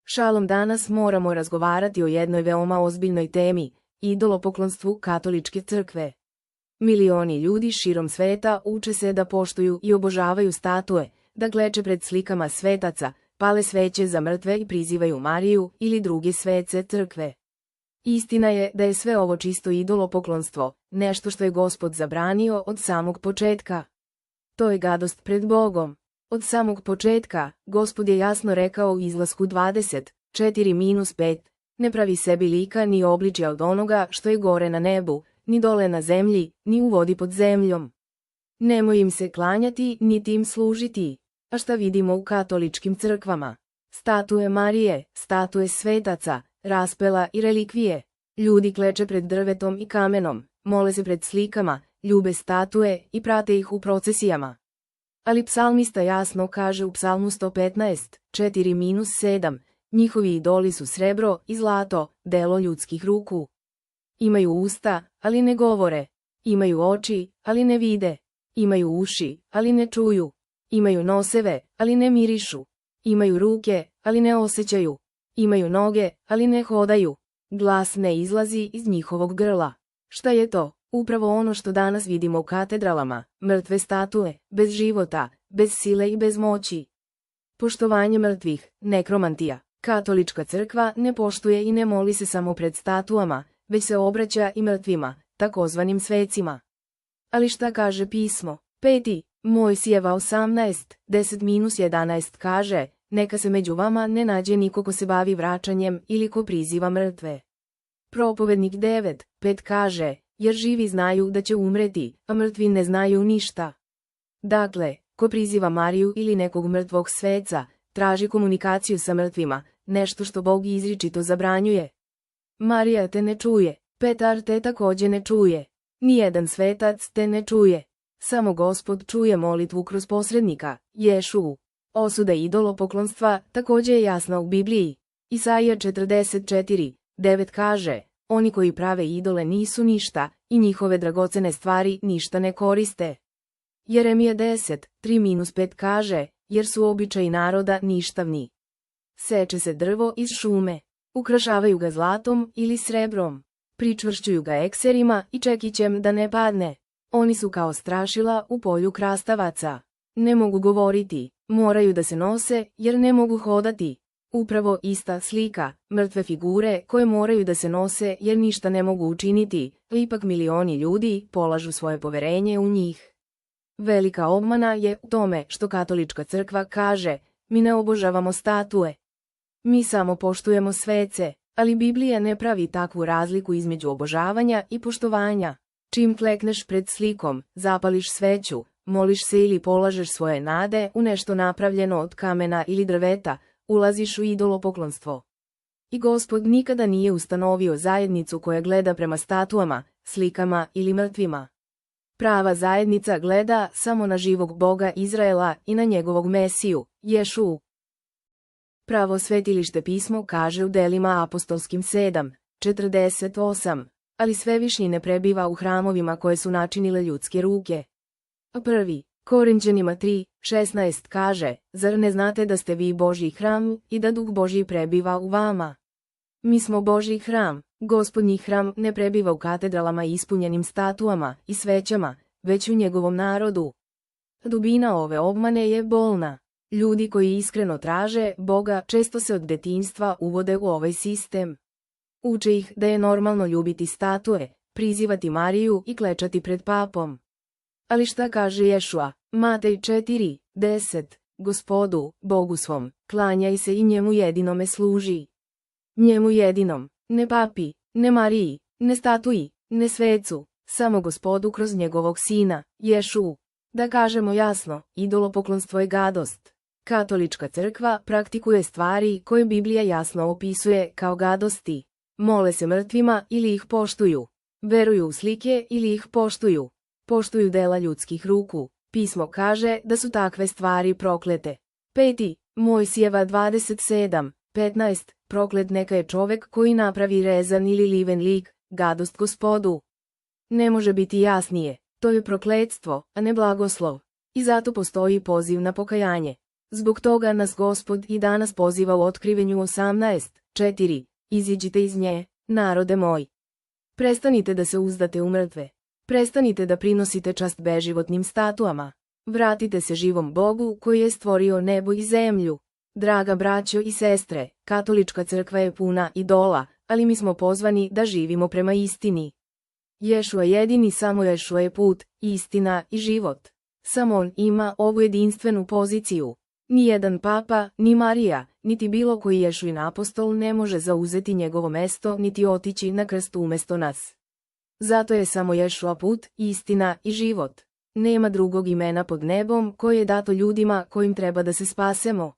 Šalom, danas moramo razgovarati o jednoj veoma ozbiljnoj temi, idolopoklonstvu katoličke crkve. Milioni ljudi širom sveta uče se da poštuju i obožavaju statue, da kleče pred slikama svetaca, pale sveće za mrtve i prizivaju Mariju ili druge svece crkve. Istina je da je sve ovo čisto idolopoklonstvo, nešto što je Gospod zabranio od samog početka. To je gadost pred Bogom. Od samog početka, Gospod je jasno rekao u Izlasku 24:5, ne pravi sebi lika ni obličja od onoga što je gore na nebu, ni dole na zemlji, ni u vodi pod zemljom. Nemoj im se klanjati, niti im služiti. A šta vidimo u katoličkim crkvama? Statue Marije, statue svetaca, raspela i relikvije. Ljudi kleče pred drvetom i kamenom, mole se pred slikama, ljube statue i prate ih u procesijama. Ali psalmista jasno kaže u psalmu 115:4-7, njihovi idoli su srebro i zlato, delo ljudskih ruku. Imaju usta, ali ne govore. Imaju oči, ali ne vide. Imaju uši, ali ne čuju. Imaju noseve, ali ne mirišu. Imaju ruke, ali ne osjećaju. Imaju noge, ali ne hodaju. Glas ne izlazi iz njihovog grla. Šta je to? Upravo ono što danas vidimo u katedralama, mrtve statue, bez života, bez sile i bez moći. Poštovanje mrtvih, nekromantija. Katolička crkva ne poštuje i ne moli se samo pred statuama, već se obraća i mrtvima, takozvanim svecima. Ali šta kaže pismo? 5. Mojsijeva 18:10-11 kaže, neka se među vama ne nađe niko ko se bavi vraćanjem ili ko priziva mrtve. Propovednik 9:5 kaže, jer živi znaju da će umreti, a mrtvi ne znaju ništa. Dakle, ko priziva Mariju ili nekog mrtvog sveca, traži komunikaciju sa mrtvima, nešto što Bog izričito zabranjuje. Marija te ne čuje, Petar te takođe ne čuje, nijedan svetac te ne čuje. Samo Gospod čuje molitvu kroz posrednika, Ješuu. Osuda idolopoklonstva takođe je jasna u Bibliji. Isaija 44:9 kaže, oni koji prave idole nisu ništa i njihove dragocene stvari ništa ne koriste. Jeremija 10:3-5 kaže, jer su običaji naroda ništavni. Seče se drvo iz šume, ukrašavaju ga zlatom ili srebrom, pričvršćuju ga ekserima i čekićem da ne padne. Oni su kao strašila u polju krastavaca. Ne mogu govoriti, moraju da se nose jer ne mogu hodati. Upravo ista slika, mrtve figure koje moraju da se nose jer ništa ne mogu učiniti, a ipak milioni ljudi polažu svoje poverenje u njih. Velika obmana je u tome što katolička crkva kaže, mi ne obožavamo statue. Mi samo poštujemo svece, ali Biblija ne pravi takvu razliku između obožavanja i poštovanja. Čim klekneš pred slikom, zapališ sveću, moliš se ili polažeš svoje nade u nešto napravljeno od kamena ili drveta, ulaziš u idolopoklonstvo. I Gospod nikada nije ustanovio zajednicu koja gleda prema statuama, slikama ili mrtvima. Prava zajednica gleda samo na živog Boga Izraela i na njegovog Mesiju, Ješuu. Pravo svetilište pismo kaže u delima apostolskim 7:48, ali Svevišnji ne prebiva u hramovima koje su načinile ljudske ruke. A 1. Korinćanima 3:16 kaže, zar ne znate da ste vi Božji hram i da Duh Božji prebiva u vama? Mi smo Božji hram, Gospodnji hram ne prebiva u katedralama ispunjenim statuama i svećama, već u njegovom narodu. Dubina ove obmane je bolna. Ljudi koji iskreno traže Boga često se od detinjstva uvode u ovaj sistem. Uče ih da je normalno ljubiti statue, prizivati Mariju i klečati pred papom. Ali šta kaže Ješua? Matej 4:10, Gospodu, Bogu svom, klanjaj se i njemu jedinome služi. Njemu jedinom, ne papi, ne Mariji, ne statuji, ne svecu, samo Gospodu kroz njegovog sina, Ješuu. Da kažemo jasno, idolopoklonstvo je gadost. Katolička crkva praktikuje stvari koje Biblija jasno opisuje kao gadosti. Mole se mrtvima ili ih poštuju. Veruju u slike ili ih poštuju. Poštuju dela ljudskih ruku. Pismo kaže da su takve stvari proklete. 5. Mojsijeva 27:15, proklet neka je čovek koji napravi rezan ili liven lik, gadost Gospodu. Ne može biti jasnije, to je prokletstvo, a ne blagoslov. I zato postoji poziv na pokajanje. Zbog toga nas Gospod i danas poziva u Otkrivenju 18:4. Iziđite iz nje, narode moj. Prestanite da se uzdate u mrtve. Prestanite da prinosite čast beživotnim statuama. Vratite se živom Bogu koji je stvorio nebo i zemlju. Draga braćo i sestre, katolička crkva je puna idola, ali mi smo pozvani da živimo prema istini. Ješua jedini, samo Ješua je put, istina i život. Samo on ima ovu jedinstvenu poziciju. Nijedan papa, ni Marija, niti bilo koji Ješuin apostol ne može zauzeti njegovo mesto niti otići na krst umesto nas. Zato je samo Ješua put, istina i život. Nema drugog imena pod nebom koje je dato ljudima kojim treba da se spasemo.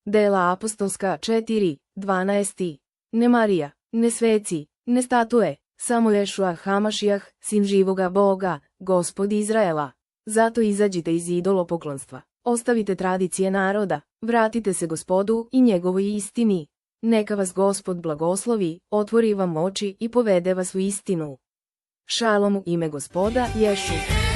Dela apostolska 4:12. Ne Marija, ne sveci, ne statue, samo Ješua Hamašijah, sin živoga Boga, Gospod Izraela. Zato izađite iz idolopoklonstva, ostavite tradicije naroda, vratite se Gospodu i njegovoj istini. Neka vas Gospod blagoslovi, otvori vam oči i povede vas u istinu. Šalom u ime Gospoda Ješu.